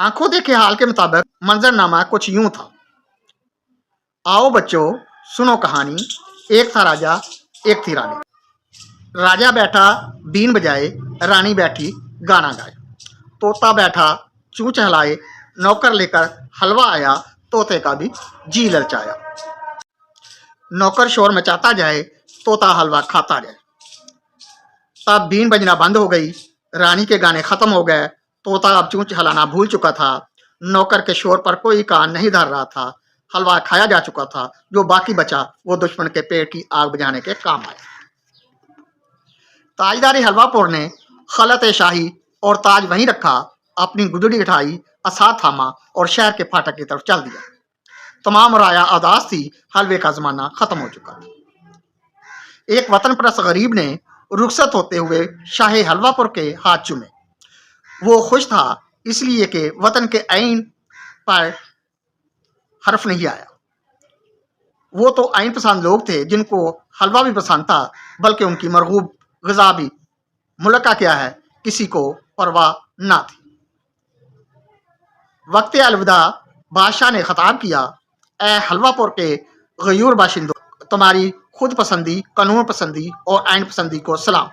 आंखों देखे हाल के मुताबिक मंजरनामा कुछ यूं था। आओ बच्चों सुनो कहानी। एक था राजा, एक थी रानी। राजा बैठा बीन बजाए, रानी बैठी गाना गाए। तोता बैठा चूं चहलाए, नौकर लेकर हलवा आया, तोते का भी जी ललचाया। नौकर शोर मचाता जाए, तोता हलवा खाता जाए। तब बीन बजना बंद हो गई, रानी के गाने खत्म हो गए। तोता अब चूं चहलाना भूल चुका था। नौकर के शोर पर कोई कान नहीं धर रहा था। हलवा खाया जा चुका था। जो बाकी बचा वो दुश्मन के पेट की आग बुझाने के काम आया। ताजदारी हलवापुर ने खलत शाही और ताज वहीं रखा, अपनी गुदड़ी उठाई, असाद थामा और शहर के फाटक की तरफ चल दिया। तमाम राया उदास थी, हलवे का जमाना खत्म हो चुका था। एक वतन परस्त गरीब ने रुखसत होते हुए शाही हलवापुर के हाथ चूमे। वो खुश था इसलिए कि वतन के आइन पर हर्फ नहीं आया। वो तो आइन पसंद लोग थे जिनको हलवा भी पसंद था, बल्कि उनकी मरगूब ग़िज़ा भी। मुल्क का क्या है किसी को परवाह ना थी। वक्त अलविदा बादशाह ने खिताब किया, ए हलवापुर के गयूर बाशिंदों, तुम्हारी खुद पसंदी, कानून पसंदी और आइन पसंदी को सलाम।